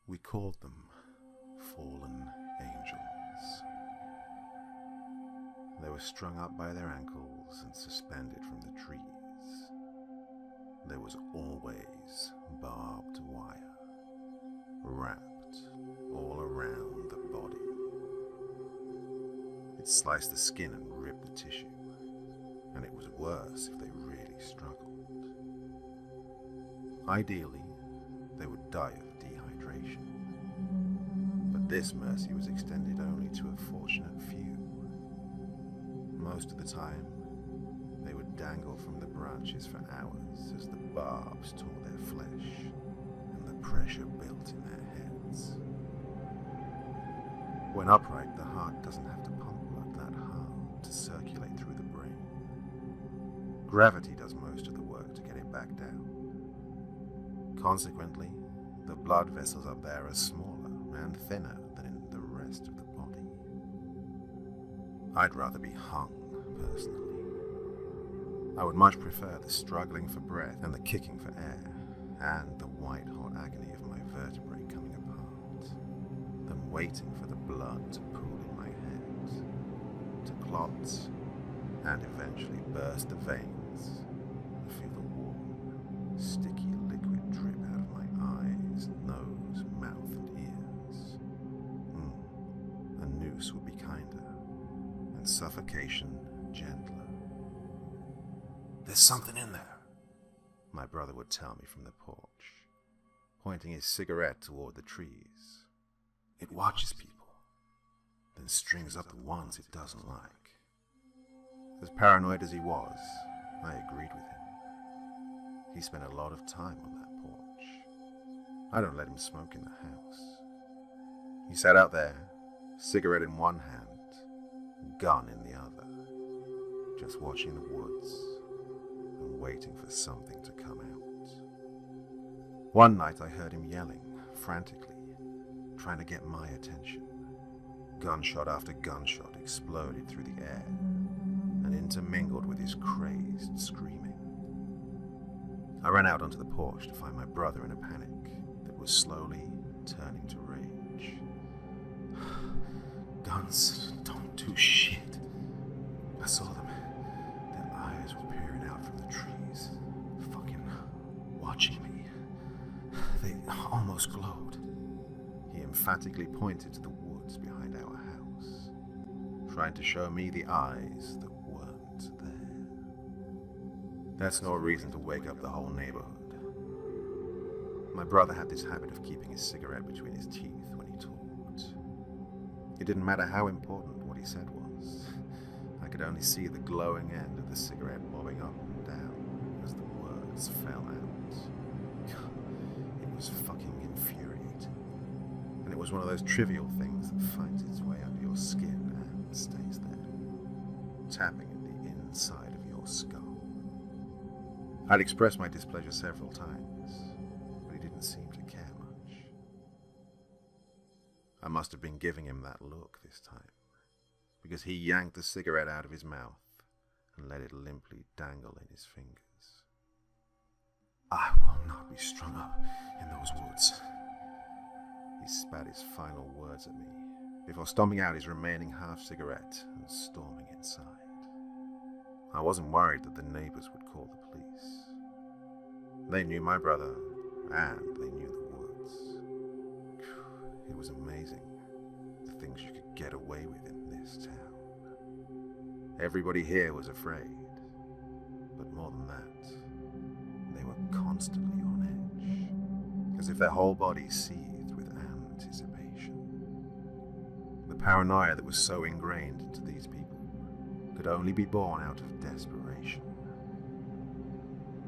We called them fallen angels. They were strung up by their ankles and suspended from the trees. There was always barbed wire, wrapped all around the body. It sliced the skin and ripped the tissue, and it was worse if they really struggled. Ideally, they would die of dehydration, but this mercy was extended only to a fortunate few. Most of the time, they would dangle from the branches for hours as the barbs tore their flesh and the pressure built in their heads. When upright, the heart doesn't have to pump blood that hard to circulate through the brain. Gravity does most of the work to get it back down. Consequently, the blood vessels up there are smaller and thinner than in the rest of the body. I'd rather be hung, personally. I would much prefer the struggling for breath and the kicking for air, and the white-hot agony of my vertebrae coming apart, than waiting for the blood to pool in my head, to clot, and eventually burst the veins, and feel the warm, sticky liquid drip out of my eyes, nose, mouth, and ears. A noose would be kinder, and suffocation gentler. "There's something in there," my brother would tell me from the porch, pointing his cigarette toward the trees. "It watches people, then strings up the ones it doesn't like." As paranoid as he was, I agreed with him. He spent a lot of time on that porch. I don't let him smoke in the house. He sat out there, cigarette in one hand, gun in the other, just watching the woods and waiting for something to come out. One night I heard him yelling, frantically, trying to get my attention. Gunshot after gunshot exploded through the air and intermingled with his crazed screaming. I ran out onto the porch to find my brother in a panic that was slowly turning to rage. "Guns don't do shit. I saw them. Their eyes were peering out from the trees, fucking watching me. They almost glowed." He emphatically pointed to the woods behind our house, trying to show me the eyes that weren't there. That's no reason to wake up the whole neighborhood. My brother had this habit of keeping his cigarette between his teeth when he talked. It didn't matter how important what he said was. I could only see the glowing end of the cigarette bobbing up and down as the words fell out. It was fucking infuriating. And it was one of those trivial things that finds its way under your skin and stays there, tapping at the inside of your skull. I'd expressed my displeasure several times, but he didn't seem to care much. I must have been giving him that look this time, because he yanked the cigarette out of his mouth and let it limply dangle in his fingers. "I will not be strung up in those woods." He spat his final words at me before stomping out his remaining half-cigarette and storming inside. I wasn't worried that the neighbors would call the police. They knew my brother, and they knew the woods. It was amazing, the things you could get away with in this town. Everybody here was afraid, but more than that, they were constantly on edge, as if their whole bodies seethed with anticipation. The paranoia that was so ingrained into these people could only be born out of desperation.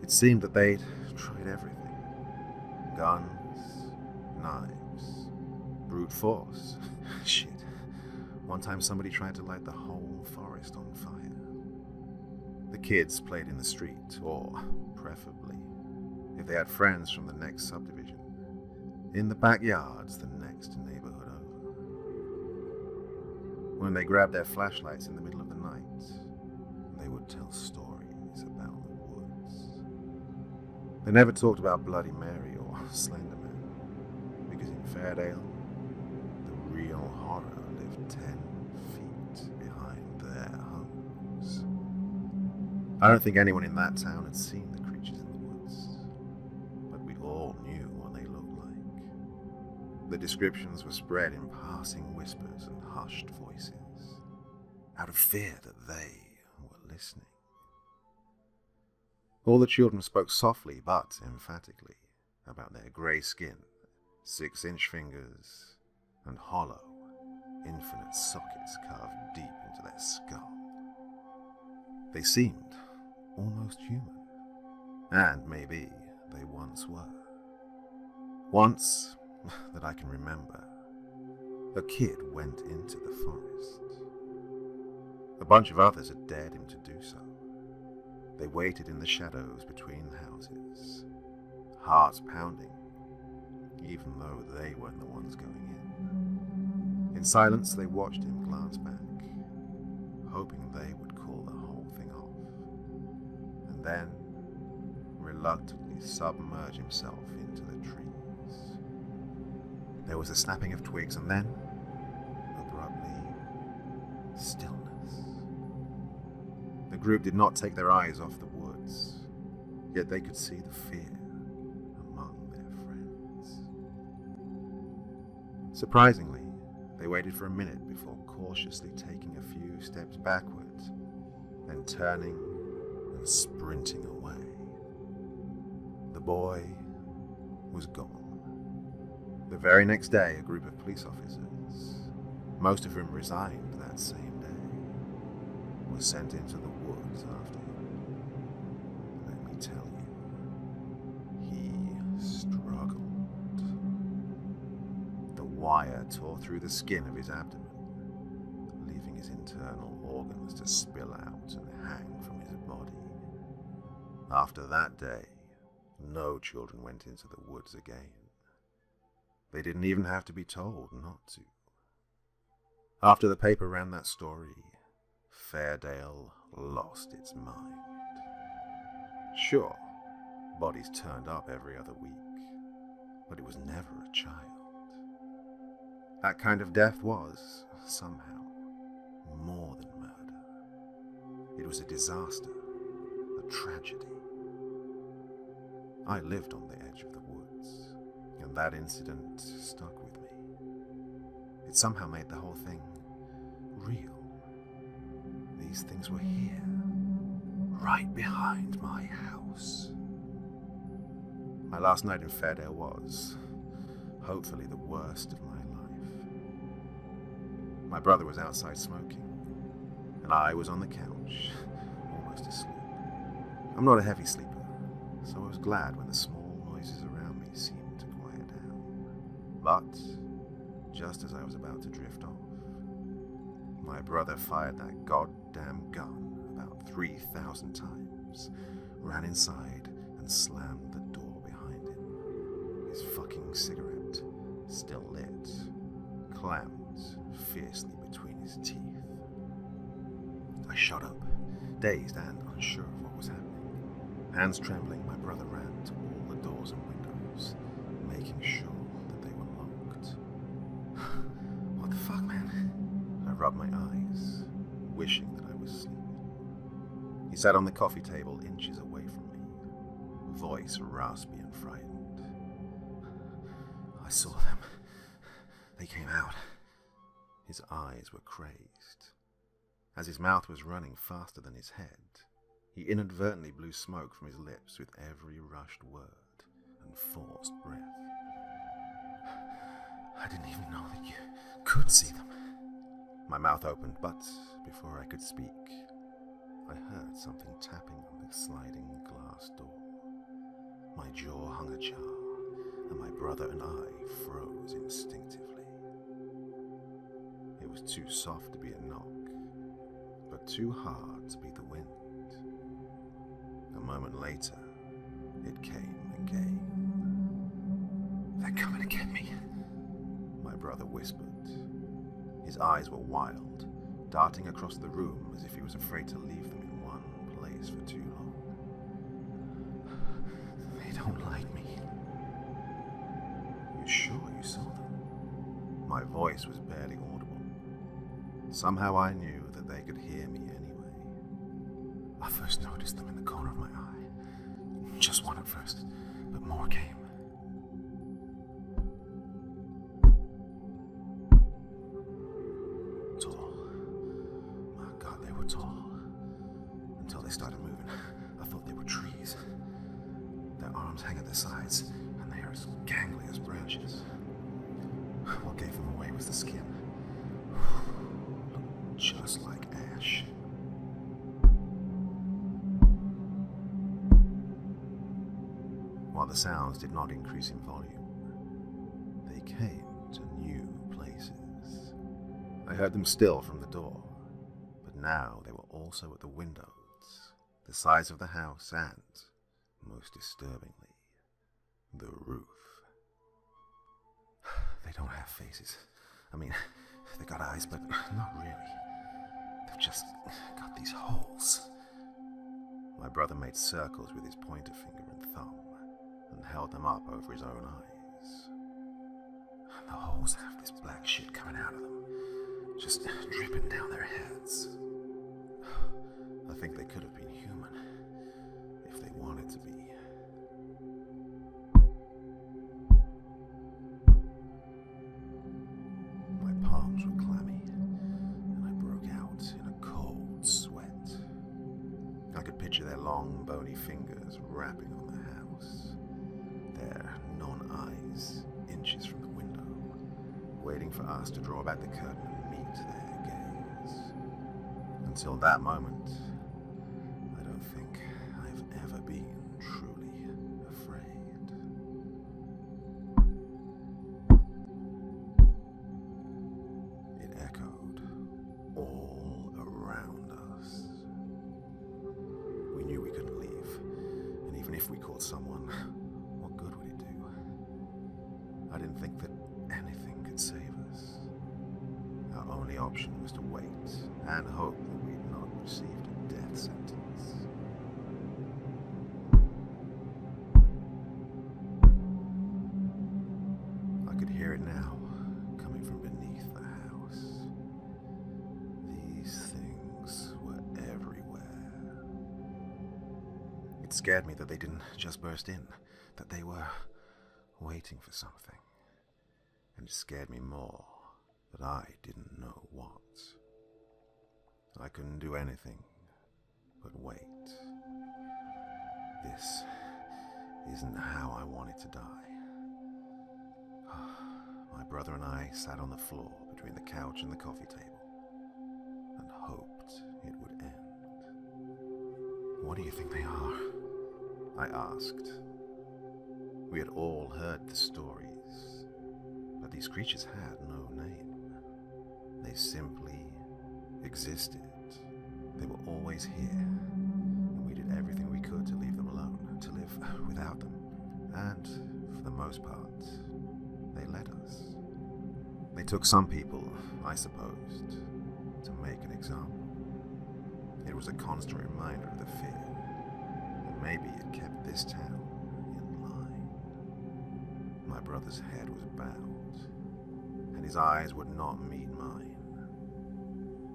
It seemed that they'd tried everything. Guns, knives, brute force. Shit. One time somebody tried to light the whole forest on fire. The kids played in the street, or, preferably, if they had friends from the next subdivision, in the backyards the next neighborhood over. When they grabbed their flashlights in the middle of the night, they would tell stories about the woods. They never talked about Bloody Mary or Slender Man, because in fairness, Fairdale, the real horror lived 10 feet behind their homes. I don't think anyone in that town had seen the creatures in the woods, but we all knew what they looked like. The descriptions were spread in passing whispers and hushed voices, out of fear that they were listening. All the children spoke softly but emphatically about their grey skin, 6-inch fingers, and hollow, infinite sockets carved deep into their skull. They seemed almost human, and maybe they once were. Once, that I can remember, a kid went into the forest. A bunch of others had dared him to do so. They waited in the shadows between the houses, hearts pounding, even though they weren't the ones going in. In silence, they watched him glance back, hoping they would call the whole thing off, and then reluctantly submerge himself into the trees. There was a snapping of twigs, and then, abruptly, stillness. The group did not take their eyes off the woods, yet they could see the fear among their friends. Surprisingly, they waited for a minute before cautiously taking a few steps backwards, then turning and sprinting away. The boy was gone. The very next day, a group of police officers, most of whom resigned that same day, were sent into the woods after him. Let me tell you, he struggled. The wire tore through the skin of his abdomen, leaving his internal organs to spill out and hang from his body. After that day, no children went into the woods again. They didn't even have to be told not to. After the paper ran that story, Fairdale lost its mind. Sure, bodies turned up every other week, but it was never a child. That kind of death was, somehow, more than murder. It was a disaster, a tragedy. I lived on the edge of the woods, and that incident stuck with me. It somehow made the whole thing real. These things were here, right behind my house. My last night in Fairdale was, hopefully, the worst of my life. My brother was outside smoking, and I was on the couch, almost asleep. I'm not a heavy sleeper, so I was glad when the small noises around me seemed to quiet down. But, just as I was about to drift off, my brother fired that goddamn gun about 3,000 times, ran inside, and slammed the door behind him. His fucking cigarette, still lit, clammed fiercely between his teeth. I shot up, dazed and unsure of what was happening. Hands trembling, my brother ran to all the doors and windows, making sure that they were locked. What the fuck, man? I rubbed my eyes, wishing that I was sleeping. He sat on the coffee table inches away from me, voice raspy and frightened. I saw them. They came out. His eyes were crazed. As his mouth was running faster than his head, he inadvertently blew smoke from his lips with every rushed word and forced breath. I didn't even know that you could see them. My mouth opened, but before I could speak, I heard something tapping on the sliding glass door. My jaw hung ajar, and my brother and I froze instinctively. It was too soft to be a knock, but too hard to be the wind. A moment later, it came again. They're coming to get me, my brother whispered. His eyes were wild, darting across the room as if he was afraid to leave them in one place for too long. They don't like me. You sure you saw them? my voice was barely audible. Somehow I knew that they could hear me anyway. I first noticed them in the corner of my eye. Just one at first, but more came. Tall. My God, they were tall. Until they started moving, I thought they were trees. Their arms hang at their sides, and they are as gangly as branches. What gave them away was the skin. Looked just like ash. While the sounds did not increase in volume, they came to new places. I heard them still from the door, but now they were also at the windows, the sides of the house, and, most disturbingly, the roof. They don't have faces. I mean, they got eyes, but not really. They've just got these holes. My brother made circles with his pointer finger and thumb, and held them up over his own eyes. The holes have this black shit coming out of them, just dripping down their heads. I think they could have been human, if they wanted to be. My palms were clammy, and I broke out in a cold sweat. I could picture their long, bony fingers wrapping on the house, their non-eyes inches from the window, waiting for us to draw back the curtain and meet their gaze. Until that moment, I don't think I've ever been truly afraid. It echoed all around us. We knew we couldn't leave, and even if we called someone, what good would it do? I didn't think that anything could save us. Our only option was to wait and hope that we'd not received a death sentence. I could hear it now, coming from beneath the house. These things were everywhere. It scared me that they didn't just burst in, that they were waiting for something. And it scared me more that I didn't know what. I couldn't do anything but wait. This isn't how I wanted to die. My brother and I sat on the floor between the couch and the coffee table and hoped it would end. What do you think they are? I asked. We had all heard the stories, but these creatures had no name. They simply existed. They were always here, and we did everything we could to leave them alone, to live without them. And, for the most part, they let us. They took some people, I supposed, to make an example. It was a constant reminder of the fear, and maybe it kept this town in line. My brother's head was bowed, and his eyes would not meet mine.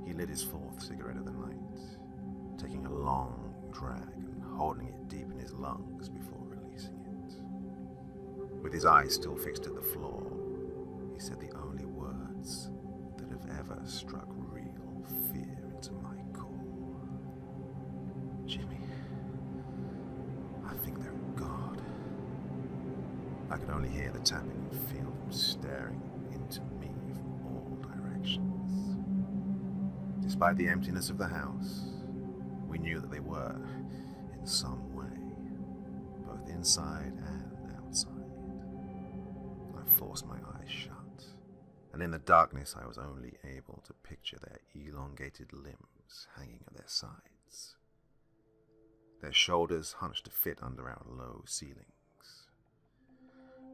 He lit his fourth cigarette of the night, taking a long drag and holding it deep in his lungs before releasing it. With his eyes still fixed at the floor, he said the only words that have ever struck real fear into my core. Jimmy, I think they're God. I could only hear the tapping and feel them staring into me from all directions. Despite the emptiness of the house, we knew that they were, in some way, both inside and outside. I forced my eyes shut, and in the darkness I was only able to picture their elongated limbs hanging at their sides, their shoulders hunched to fit under our low ceilings.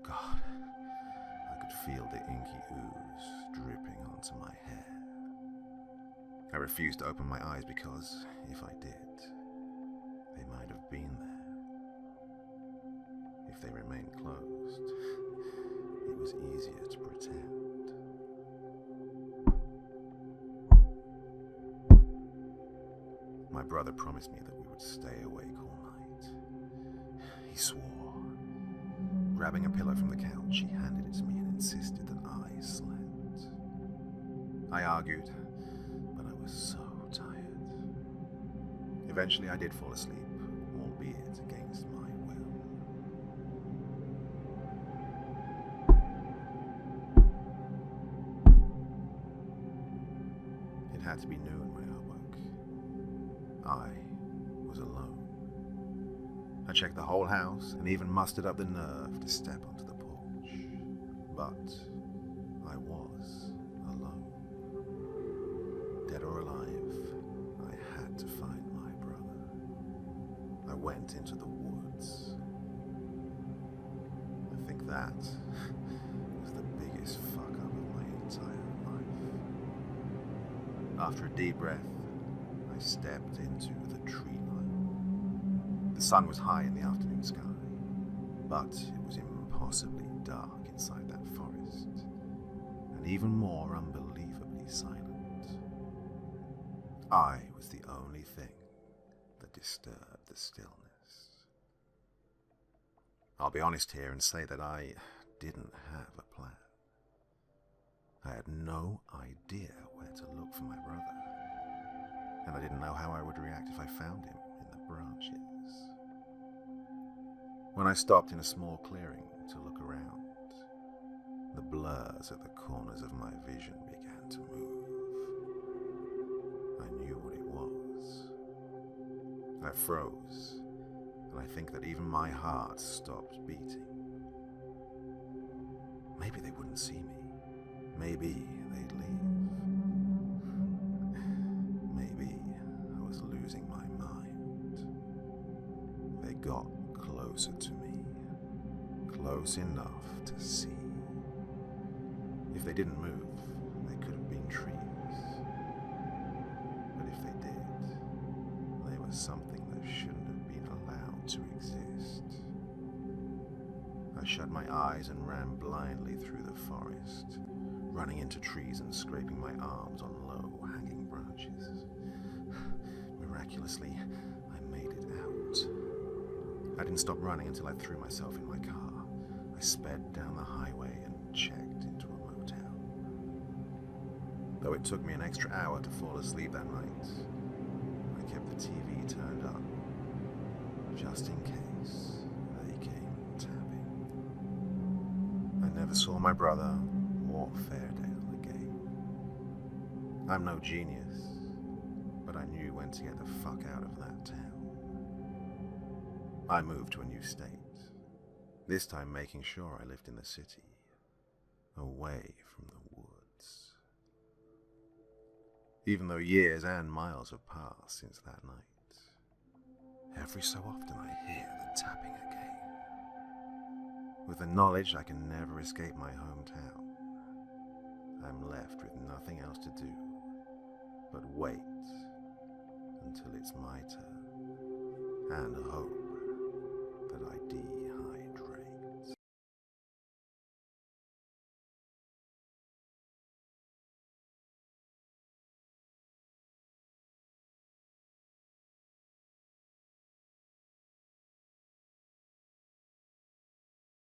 God, I could feel the inky ooze dripping onto my hair. I refused to open my eyes because, if I did, they might have been there. If they remained closed, it was easier to pretend. My brother promised me that we would stay awake all night. He swore. Grabbing a pillow from the couch, he handed it to me and insisted that I slept. I argued, but I was so tired. Eventually I did fall asleep, albeit against my will. It had to be noon when I awoke. I was alone. I checked the whole house and even mustered up the nerve to step onto the porch. But I was alone. Dead or alive, I had to find my brother. I went into the woods. I think that was the biggest fuck up of my entire life. After a deep breath, I stepped into the tree line. The sun was high in the afternoon sky, but it was impossibly dark inside that forest, and even more unbelievably silent. I was the only thing that disturbed the stillness. I'll be honest here and say that I didn't have a plan. I had no idea where to look for my brother, and I didn't know how I would react if I found him in the branches. When I stopped in a small clearing to look around, the blurs at the corners of my vision began to move. I knew what it was. I froze, and I think that even my heart stopped beating. Maybe they wouldn't see me. Maybe they'd leave. Maybe I was losing my mind. They got closer to me, close enough to see. If they didn't move, they could have been trees. But if they did, they were something that shouldn't have been allowed to exist. I shut my eyes and ran blindly through the forest, running into trees and scraping my arms on low-hanging branches. Miraculously, I made it out. I didn't stop running until I threw myself in my car. I sped down the highway and checked into a motel. Though it took me an extra hour to fall asleep that night, I kept the TV turned up, just in case they came tapping. I never saw my brother or Fairdale again. I'm no genius, but I knew when to get the fuck out of that town. I moved to a new state, this time making sure I lived in the city, away from the woods. Even though years and miles have passed since that night, every so often I hear the tapping again. With the knowledge I can never escape my hometown, I'm left with nothing else to do but wait until it's my turn and hope that I